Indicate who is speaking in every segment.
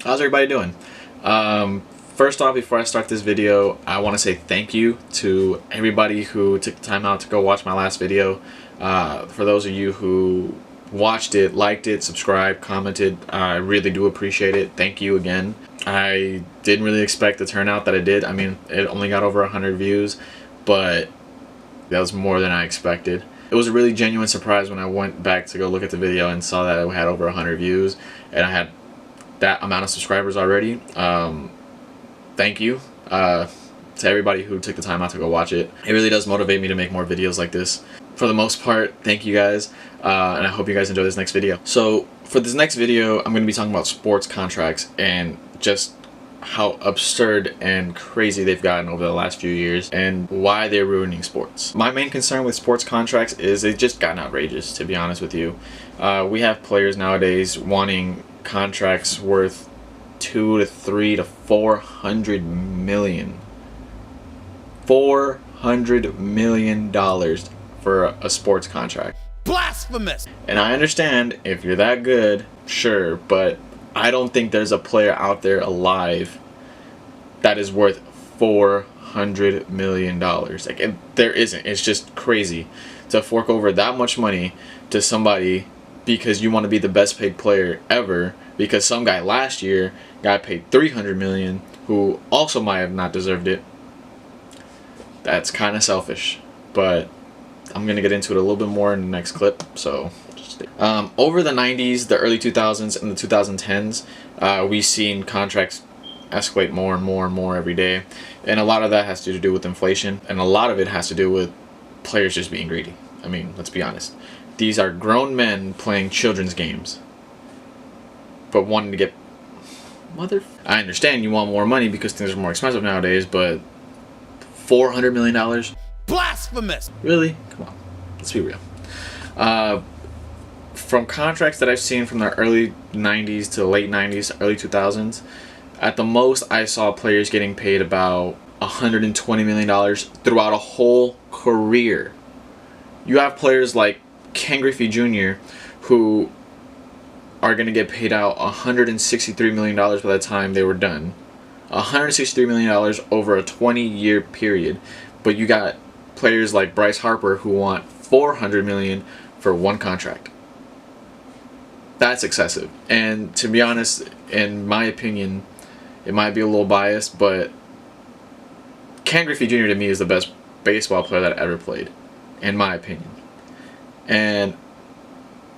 Speaker 1: How's everybody doing? First off, before I start this video, I want to say thank you to everybody who took the time out to go watch my last video. For those of you who watched it, liked it, subscribed, commented, I really do appreciate it. Thank you again. I didn't really expect the turnout that it did. I mean, it only got over 100 views, but that was more than I expected. It was a really genuine surprise when I went back to go look at the video and saw that it had over 100 views and I had that amount of subscribers already. Thank you to everybody who took the time out to go watch it. It really does motivate me to make more videos like this. For the most part, thank you guys, and I hope you guys enjoy this next video. So for this next video, I'm going to be talking about sports contracts and just how absurd and crazy they've gotten over the last few years and why they're ruining sports. My main concern with sports contracts is they've just gotten outrageous, to be honest with you. We have players nowadays wanting contracts worth $200 to $300 to $400 million. $400 million for a sports contract.
Speaker 2: Blasphemous!
Speaker 1: And I understand if you're that good, sure, but I don't think there's a player out there alive that is worth $400 million. Like, there isn't. It's just crazy to fork over that much money to somebody because you want to be the best paid player ever, because some guy last year got paid $300 million who also might have not deserved it. That's kind of selfish, but I'm going to get into it a little bit more in the next clip, so over the 90s, the early 2000s, and the 2010s, we've seen contracts escalate more and more and more every day, and a lot of that has to do with inflation, and a lot of it has to do with players just being greedy. I mean, let's be honest. These are grown men playing children's games, but wanting to get I understand you want more money because things are more expensive nowadays, but $400 million?
Speaker 2: Blasphemous!
Speaker 1: Really? Come on, let's be real. From contracts that I've seen from the early 90s to late 90s, early 2000s, at the most I saw players getting paid about $120 million throughout a whole career. You have players like Ken Griffey Jr. who are going to get paid out $163 million by the time they were done. $163 million over a 20-year period. But you got players like Bryce Harper who want $400 million for one contract. That's excessive. And to be honest, in my opinion, it might be a little biased, but Ken Griffey Jr. to me is the best baseball player that ever played, in my opinion. And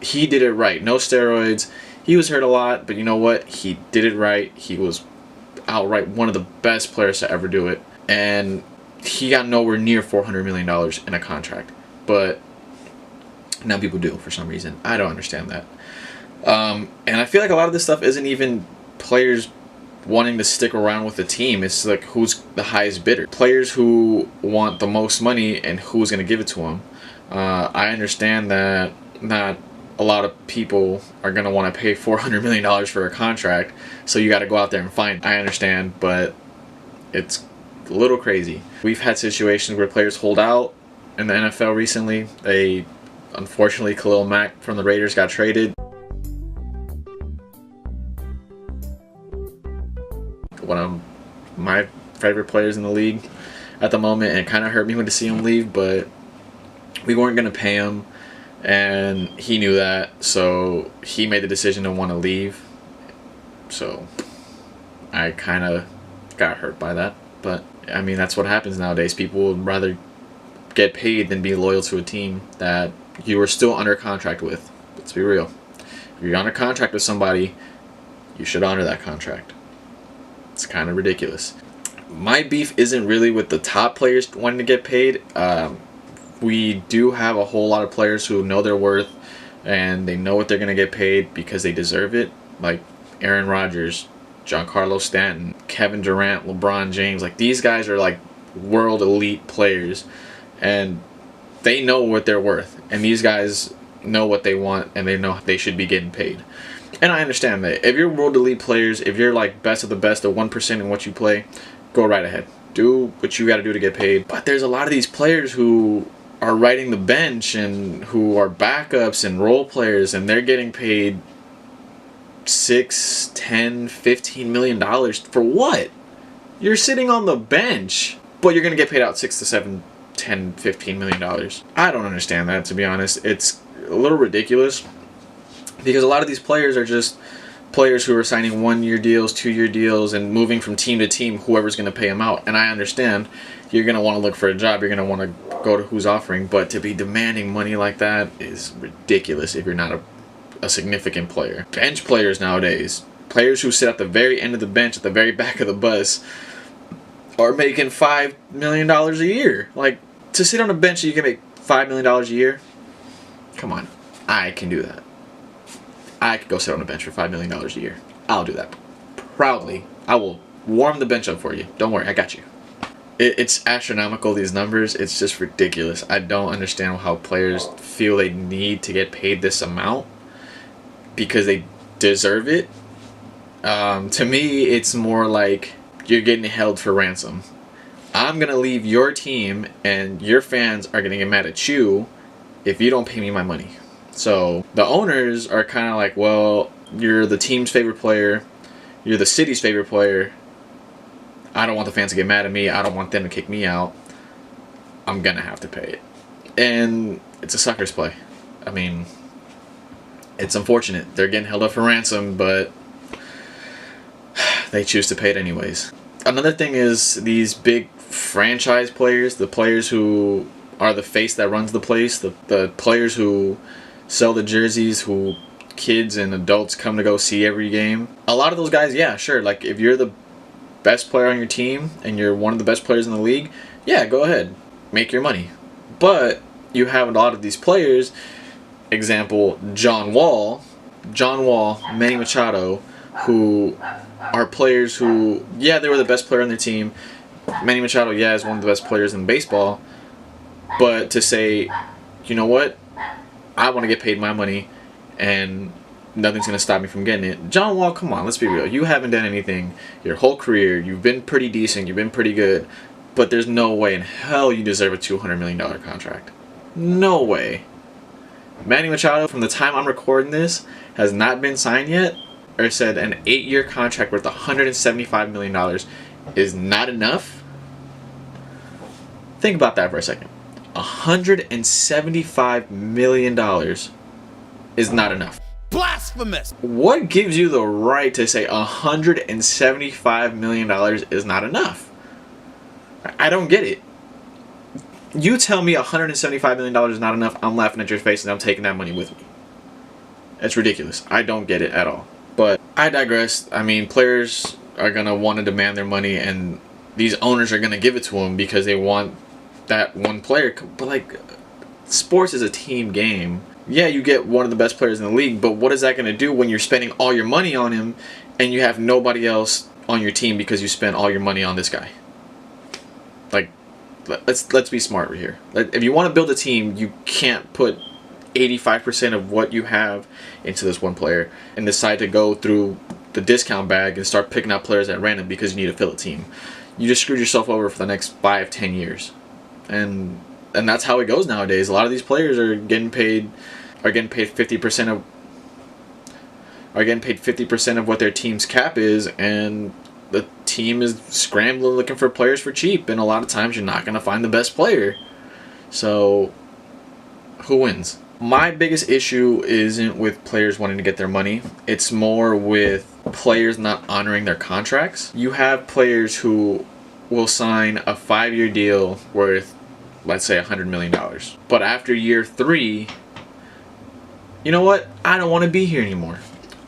Speaker 1: he did it right. No steroids. He was hurt a lot, but you know what? He did it right. He was outright one of the best players to ever do it. And he got nowhere near $400 million in a contract. But now people do for some reason. I don't understand that. And I feel like a lot of this stuff isn't even players wanting to stick around with the team. It's like who's the highest bidder. Players who want the most money and who's going to give it to them. I understand that not a lot of people are going to want to pay $400 million for a contract, so you got to go out there and find it. I understand, but it's a little crazy. We've had situations where players hold out in the NFL recently. Unfortunately, Khalil Mack from the Raiders got traded. One of my favorite players in the league at the moment, and it kind of hurt me when to see him leave, but we weren't going to pay him, and he knew that, so he made the decision to want to leave. So I kind of got hurt by that, but I mean, that's what happens nowadays. People would rather get paid than be loyal to a team that you are still under contract with. Let's be real. If you're under contract with somebody, you should honor that contract. It's kind of ridiculous. My beef isn't really with the top players wanting to get paid. We do have a whole lot of players who know their worth and they know what they're going to get paid because they deserve it. Like Aaron Rodgers, Giancarlo Stanton, Kevin Durant, LeBron James. Like, these guys are like world elite players and they know what they're worth. And these guys know what they want and they know they should be getting paid. And I understand that. If you're world elite players, if you're like best of the best, the 1% in what you play, go right ahead. Do what you got to do to get paid. But there's a lot of these players who are riding the bench and who are backups and role players, and they're getting paid $6, $10, $15 million for what? You're sitting on the bench, but you're gonna get paid out $6 to 7, 10, $15 million. I don't understand that, to be honest. It's a little ridiculous because a lot of these players are just players who are signing 1-year deals, 2-year deals, and moving from team to team, whoever's going to pay them out. And I understand you're going to want to look for a job, you're going to want to go to who's offering, but to be demanding money like that is ridiculous if you're not a significant player. Bench players nowadays, players who sit at the very end of the bench, at the very back of the bus, are making $5 million a year. Like, to sit on a bench and you can make $5 million a year? Come on. I can do that. I could go sit on a bench for $5 million a year. I'll do that. Proudly. I will warm the bench up for you. Don't worry, I got you. It's astronomical, these numbers. It's just ridiculous. I don't understand how players feel they need to get paid this amount because they deserve it. To me, it's more like you're getting held for ransom. I'm going to leave your team and your fans are going to get mad at you if you don't pay me my money. So the owners are kind of like, well, you're the team's favorite player. You're the city's favorite player. I don't want the fans to get mad at me. I don't want them to kick me out. I'm going to have to pay it. And it's a sucker's play. I mean, it's unfortunate. They're getting held up for ransom, but they choose to pay it anyways. Another thing is these big franchise players, the players who are the face that runs the place, the players who sell the jerseys, who kids and adults come to go see every game. A lot of those guys, yeah, sure. Like, if you're the best player on your team and you're one of the best players in the league, yeah, go ahead. Make your money. But you have a lot of these players, example, John Wall, Manny Machado, who are players who, yeah, they were the best player on their team. Manny Machado, yeah, is one of the best players in baseball. But to say, you know what? I want to get paid my money and nothing's going to stop me from getting it. John Wall, come on, let's be real. You haven't done anything your whole career. You've been pretty decent. You've been pretty good. But there's no way in hell you deserve a $200 million contract. No way. Manny Machado, from the time I'm recording this, has not been signed yet. Or said an 8-year contract worth $175 million is not enough. Think about that for a second. $175 million is not enough.
Speaker 2: Blasphemous!
Speaker 1: What gives you the right to say $175 million is not enough? I don't get it. You tell me $175 million is not enough, I'm laughing at your face and I'm taking that money with me. It's ridiculous. I don't get it at all. But I digress. I mean, players are going to want to demand their money and these owners are going to give it to them because they want that one player. But, like, sports is a team game. Yeah, you get one of the best players in the league, but what is that going to do when you're spending all your money on him and you have nobody else on your team because you spent all your money on this guy? Like, let's be smart right here. If you want to build a team, you can't put 85% of what you have into this one player and decide to go through the discount bag and start picking out players at random because you need to fill a team. You just screwed yourself over for the next 5-10 years. And that's how it goes nowadays. A lot of these players are getting paid 50% of what their team's cap is, and the team is scrambling looking for players for cheap, and a lot of times you're not going to find the best player. So who wins? My biggest issue isn't with players wanting to get their money. It's more with players not honoring their contracts. You have players who will sign a 5-year deal worth, let's say, $100 million. But after year 3, you know what? I don't want to be here anymore.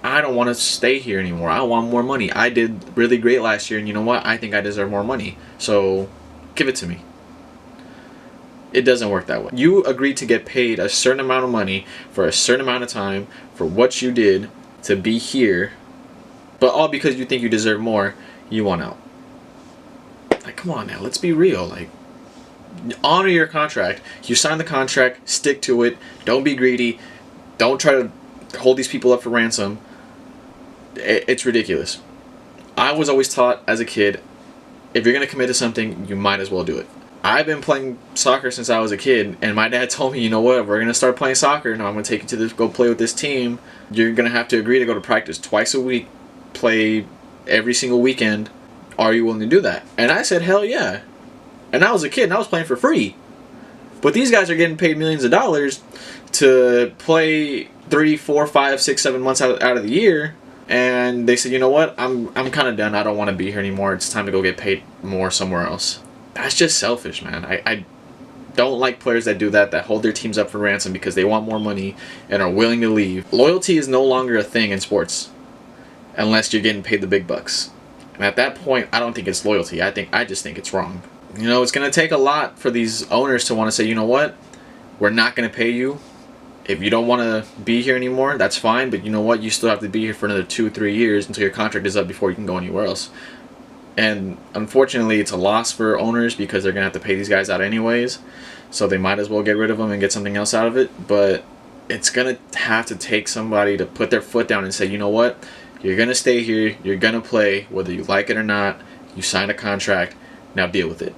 Speaker 1: I don't want to stay here anymore. I want more money. I did really great last year, and you know what? I think I deserve more money. So give it to me. It doesn't work that way. You agreed to get paid a certain amount of money for a certain amount of time for what you did to be here, but all because you think you deserve more, you want out. Like, come on now, let's be real. Like, honor your contract. You signed the contract, stick to it. Don't be greedy. Don't try to hold these people up for ransom. It's ridiculous. I was always taught as a kid, if you're going to commit to something, you might as well do it. I've been playing soccer since I was a kid, and my dad told me, you know what, we're going to start playing soccer. Now I'm going to take you to this, go play with this team. You're going to have to agree to go to practice twice a week, play every single weekend. Are you willing to do that? And I said, hell yeah. And I was a kid, and I was playing for free. But these guys are getting paid millions of dollars to play 3, 4, 5, 6, 7 months out of the year. And they said, you know what, I'm kind of done. I don't want to be here anymore. It's time to go get paid more somewhere else. That's just selfish, man. I don't like players that do that hold their teams up for ransom because they want more money and are willing to leave. Loyalty is no longer a thing in sports unless you're getting paid the big bucks. And at that point, I don't think it's loyalty. I just think it's wrong. You know, it's going to take a lot for these owners to want to say, you know what, we're not going to pay you. If you don't want to be here anymore, that's fine. But you know what, you still have to be here for another 2 or 3 years until your contract is up before you can go anywhere else. And unfortunately, it's a loss for owners because they're going to have to pay these guys out anyways. So they might as well get rid of them and get something else out of it. But it's going to have to take somebody to put their foot down and say, you know what, you're going to stay here. You're going to play whether you like it or not. You signed a contract. Now deal with it.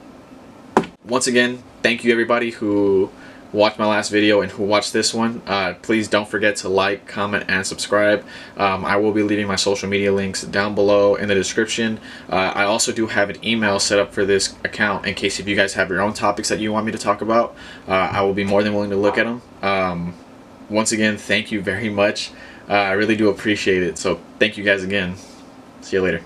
Speaker 1: Once again, thank you everybody who watched my last video and who watched this one. Please don't forget to like, comment, and subscribe. I will be leaving my social media links down below in the description. I also do have an email set up for this account in case if you guys have your own topics that you want me to talk about. I will be more than willing to look at them. Once again, thank you very much. I really do appreciate it. So thank you guys again. See you later.